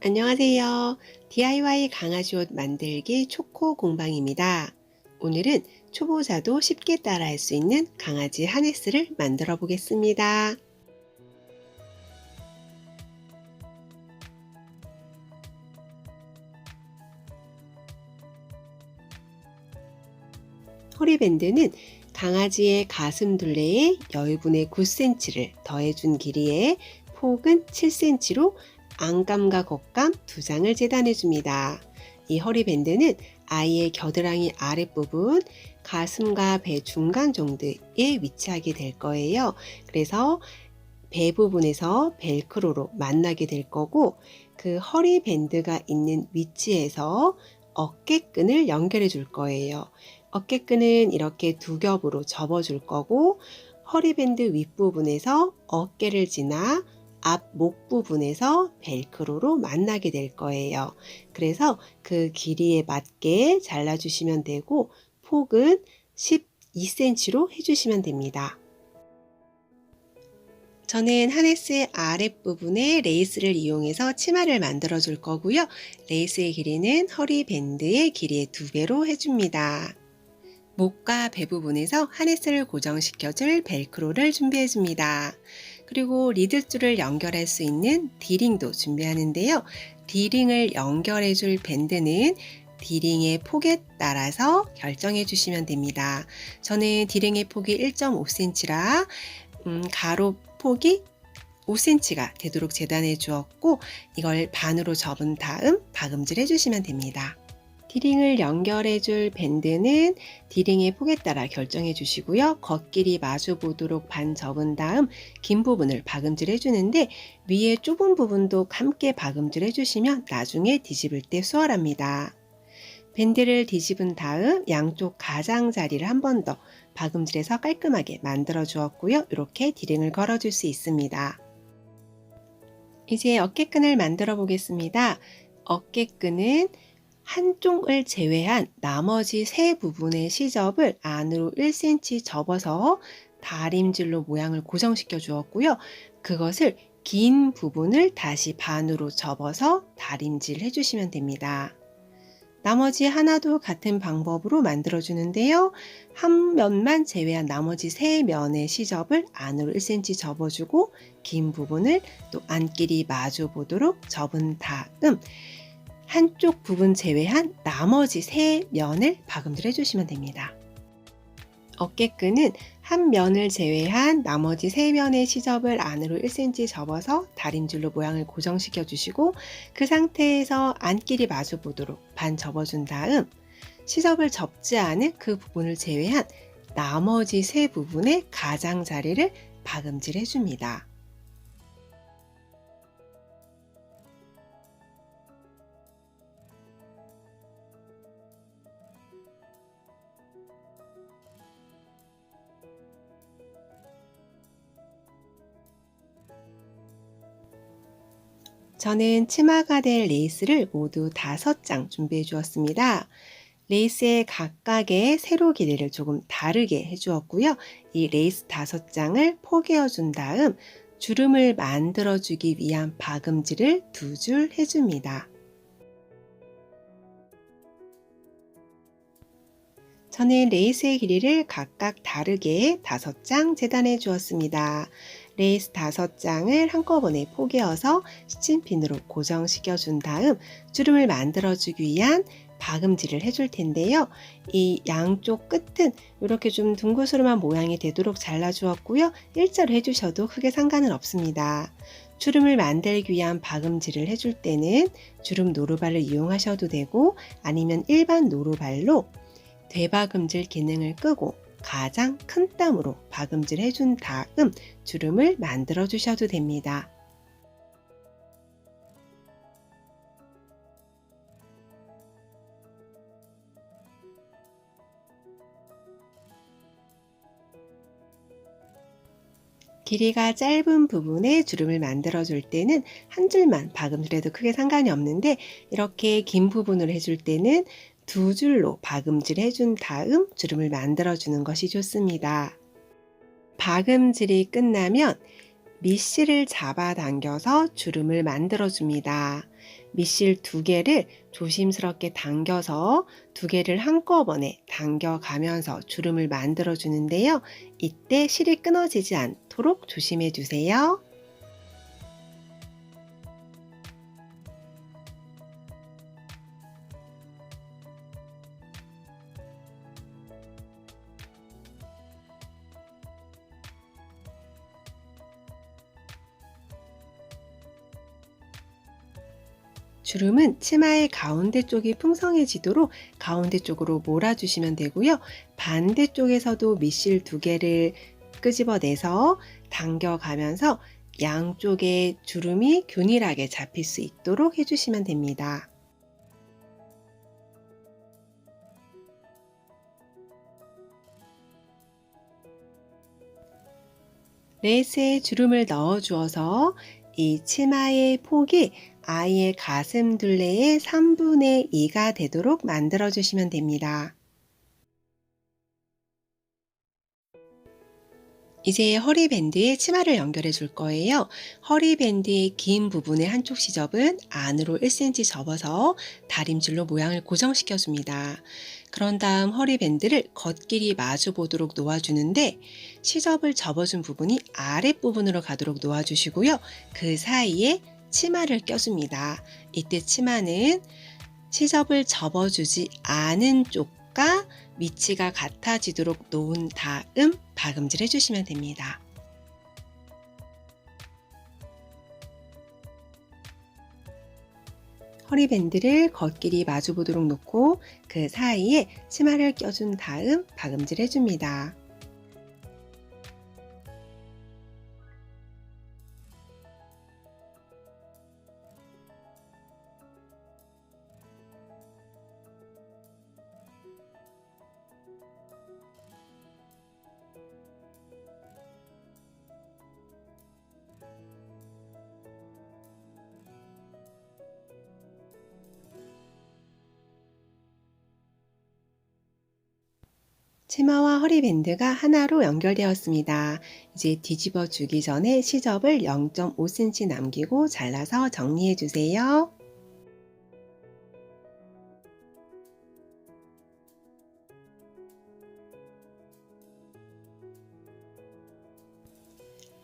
안녕하세요. DIY 강아지 옷 만들기 초코 공방입니다. 오늘은 초보자도 쉽게 따라할 수 있는 강아지 하네스를 만들어 보겠습니다. 허리밴드는 강아지의 가슴 둘레에 여유분의 9cm를 더해준 길이에 폭은 7cm로 안감과 겉감 두 장을 재단해 줍니다. 이 허리밴드는 아이의 겨드랑이 아랫부분, 가슴과 배 중간 정도에 위치하게 될 거예요. 그래서 배 부분에서 벨크로로 만나게 될 거고, 그 허리밴드가 있는 위치에서 어깨끈을 연결해 줄 거예요. 어깨끈은 이렇게 두 겹으로 접어 줄 거고, 허리밴드 윗부분에서 어깨를 지나 앞 목 부분에서 벨크로로 만나게 될 거예요. 그래서 그 길이에 맞게 잘라주시면 되고, 폭은 12cm로 해주시면 됩니다. 저는 하네스의 아랫부분에 레이스를 이용해서 치마를 만들어 줄 거고요. 레이스의 길이는 허리 밴드의 길이의 2배로 해줍니다. 목과 배 부분에서 하네스를 고정시켜 줄 벨크로를 준비해 줍니다. 그리고 리드줄을 연결할 수 있는 디링도 준비하는데요. 디링을 연결해 줄 밴드는 디링의 폭에 따라서 결정해 주시면 됩니다. 저는 디링의 폭이 1.5cm라 가로 폭이 5cm가 되도록 재단해 주었고, 이걸 반으로 접은 다음 박음질 해주시면 됩니다. 디링을 연결해 줄 밴드는 디링의 폭에 따라 결정해 주시고요. 겉길이 마주 보도록 반 접은 다음 긴 부분을 박음질 해주는데, 위에 좁은 부분도 함께 박음질 해주시면 나중에 뒤집을 때 수월합니다. 밴드를 뒤집은 다음 양쪽 가장자리를 한 번 더 박음질해서 깔끔하게 만들어 주었고요. 이렇게 디링을 걸어 줄 수 있습니다. 이제 어깨끈을 만들어 보겠습니다. 어깨끈은 한쪽을 제외한 나머지 세 부분의 시접을 안으로 1cm 접어서 다림질로 모양을 고정시켜 주었고요. 그것을 긴 부분을 다시 반으로 접어서 다림질 해주시면 됩니다. 나머지 하나도 같은 방법으로 만들어 주는데요. 한 면만 제외한 나머지 세 면의 시접을 안으로 1cm 접어주고, 긴 부분을 또 안끼리 마주 보도록 접은 다음 한쪽 부분 제외한 나머지 세 면을 박음질 해주시면 됩니다. 어깨끈은 한 면을 제외한 나머지 세 면의 시접을 안으로 1cm 접어서 다림질로 모양을 고정시켜 주시고, 그 상태에서 안끼리 마주 보도록 반 접어준 다음 시접을 접지 않은 그 부분을 제외한 나머지 세 부분의 가장자리를 박음질 해줍니다. 저는 치마가 될 레이스를 모두 5장 준비해 주었습니다. 레이스의 각각의 세로 길이를 조금 다르게 해주었고요. 이 레이스 5장을 포개어 준 다음 주름을 만들어 주기 위한 박음질을 2줄 해줍니다. 저는 레이스의 길이를 각각 다르게 5장 재단해 주었습니다. 레이스 5장을 한꺼번에 포개어서 스친핀으로 고정시켜 준 다음 주름을 만들어 주기 위한 박음질을 해줄 텐데요. 이 양쪽 끝은 이렇게 좀 둥그스름한 모양이 되도록 잘라 주었고요. 일자로 해주셔도 크게 상관은 없습니다. 주름을 만들기 위한 박음질을 해줄 때는 주름 노루발을 이용하셔도 되고, 아니면 일반 노루발로 되박음질 기능을 끄고 가장 큰 땀으로 박음질 해준 다음 주름을 만들어 주셔도 됩니다. 길이가 짧은 부분에 주름을 만들어 줄 때는 한 줄만 박음질해도 크게 상관이 없는데, 이렇게 긴 부분을 해줄 때는 2줄로 박음질 해준 다음 주름을 만들어 주는 것이 좋습니다. 박음질이 끝나면 밑실을 잡아당겨서 주름을 만들어 줍니다. 밑실 두 개를 조심스럽게 당겨서 두 개를 한꺼번에 당겨가면서 주름을 만들어 주는데요. 이때 실이 끊어지지 않도록 조심해 주세요. 주름은 치마의 가운데 쪽이 풍성해지도록 가운데 쪽으로 몰아주시면 되고요. 반대쪽에서도 밑실 두 개를 끄집어내서 당겨가면서 양쪽의 주름이 균일하게 잡힐 수 있도록 해주시면 됩니다. 레이스에 주름을 넣어 주어서 이 치마의 폭이 아이의 가슴 둘레의 3분의 2가 되도록 만들어 주시면 됩니다. 이제 허리밴드에 치마를 연결해 줄 거예요. 허리밴드의 긴 부분의 한쪽 시접은 안으로 1cm 접어서 다림질로 모양을 고정시켜 줍니다. 그런 다음 허리밴드를 겉길이 마주 보도록 놓아주는데 시접을 접어준 부분이 아랫부분으로 가도록 놓아주시고요. 그 사이에 치마를 껴줍니다. 이때 치마는 시접을 접어주지 않은 쪽과 위치가 같아지도록 놓은 다음 박음질 해주시면 됩니다. 허리밴드를 겉길이 마주 보도록 놓고 그 사이에 치마를 껴준 다음 박음질 해줍니다. 치마와 허리밴드가 하나로 연결되었습니다. 이제 뒤집어 주기 전에 시접을 0.5cm 남기고 잘라서 정리해 주세요.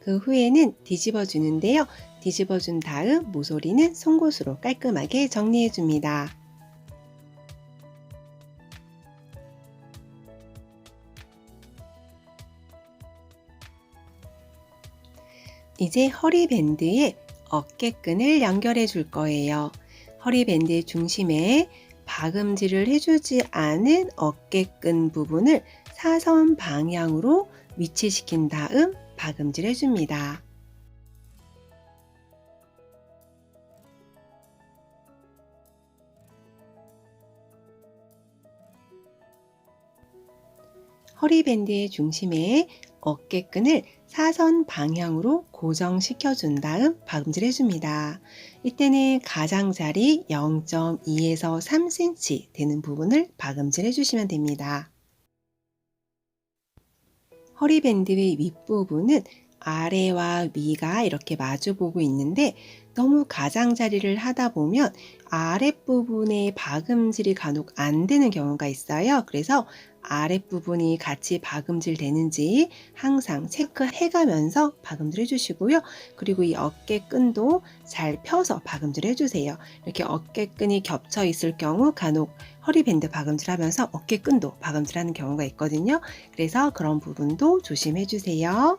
그 후에는 뒤집어 주는데요. 뒤집어 준 다음 모서리는 송곳으로 깔끔하게 정리해 줍니다. 이제 허리밴드에 어깨끈을 연결해 줄 거예요. 허리밴드의 중심에 박음질을 해주지 않은 어깨끈 부분을 사선 방향으로 위치시킨 다음 박음질 해줍니다. 허리밴드의 중심에 어깨끈을 사선 방향으로 고정시켜 준 다음 박음질 해줍니다. 이때는 가장자리 0.2에서 3cm 되는 부분을 박음질 해주시면 됩니다. 허리밴드의 윗부분은 아래와 위가 이렇게 마주보고 있는데 너무 가장자리를 하다 보면 아랫부분에 박음질이 간혹 안 되는 경우가 있어요. 그래서 아랫부분이 같이 박음질 되는지 항상 체크해 가면서 박음질 해주시고요. 그리고 이 어깨끈도 잘 펴서 박음질 해주세요. 이렇게 어깨끈이 겹쳐 있을 경우 간혹 허리밴드 박음질 하면서 어깨끈도 박음질 하는 경우가 있거든요. 그래서 그런 부분도 조심해 주세요.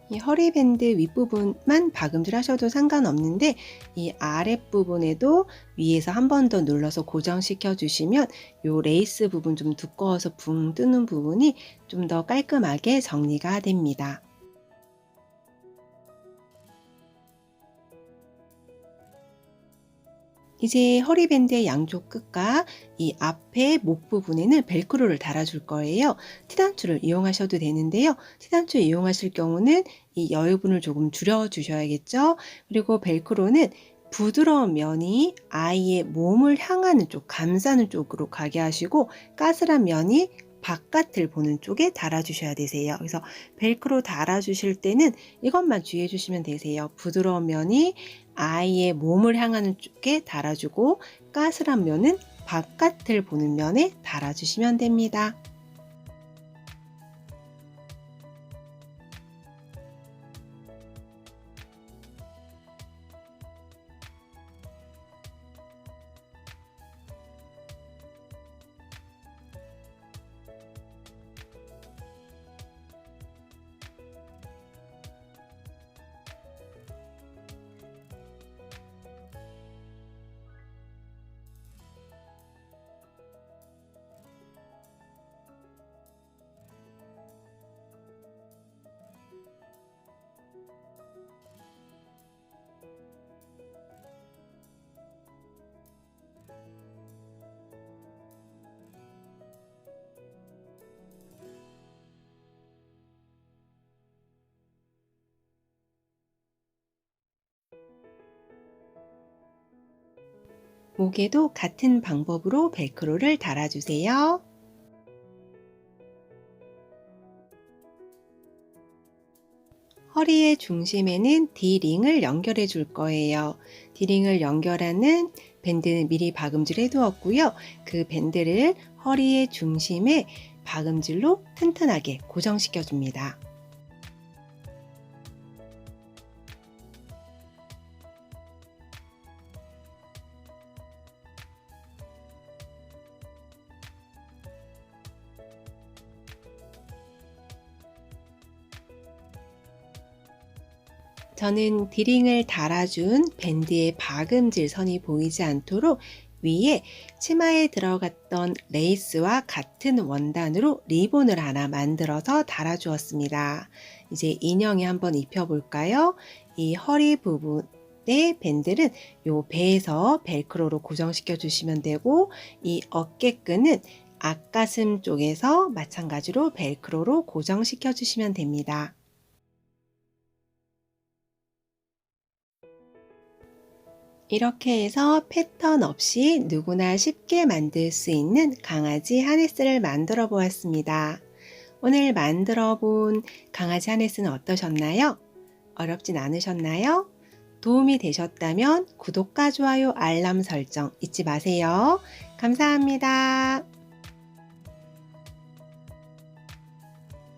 이 허리밴드 윗부분만 박음질 하셔도 상관없는데 이 아랫부분에도 위에서 한 번 더 눌러서 고정시켜 주시면 이 레이스 부분 좀 두꺼워서 붕 뜨는 부분이 좀 더 깔끔하게 정리가 됩니다. 이제 허리밴드의 양쪽 끝과 이 앞에 목 부분에는 벨크로를 달아줄 거예요. 티단추를 이용하셔도 되는데요. 티단추 이용하실 경우는 이 여유분을 조금 줄여 주셔야겠죠. 그리고 벨크로는 부드러운 면이 아이의 몸을 향하는 쪽, 감싸는 쪽으로 가게 하시고 가스란 면이 바깥을 보는 쪽에 달아주셔야 되세요. 그래서 벨크로 달아주실 때는 이것만 주의해 주시면 되세요. 부드러운 면이 아이의 몸을 향하는 쪽에 달아주고 까슬한 면은 바깥을 보는 면에 달아주시면 됩니다. 목에도 같은 방법으로 벨크로를 달아주세요. 허리의 중심에는 D링을 연결해 줄 거예요. D링을 연결하는 밴드는 미리 박음질 해두었고요. 그 밴드를 허리의 중심에 박음질로 튼튼하게 고정시켜 줍니다. 저는 D링을 달아준 밴드의 박음질 선이 보이지 않도록 위에 치마에 들어갔던 레이스와 같은 원단으로 리본을 하나 만들어서 달아주었습니다. 이제 인형에 한번 입혀볼까요? 이 허리 부분의 밴드는 요 배에서 벨크로로 고정시켜 주시면 되고, 이 어깨끈은 앞가슴 쪽에서 마찬가지로 벨크로로 고정시켜 주시면 됩니다. 이렇게 해서 패턴 없이 누구나 쉽게 만들 수 있는 강아지 하네스를 만들어 보았습니다. 오늘 만들어 본 강아지 하네스는 어떠셨나요? 어렵진 않으셨나요? 도움이 되셨다면 구독과 좋아요, 알람 설정 잊지 마세요. 감사합니다.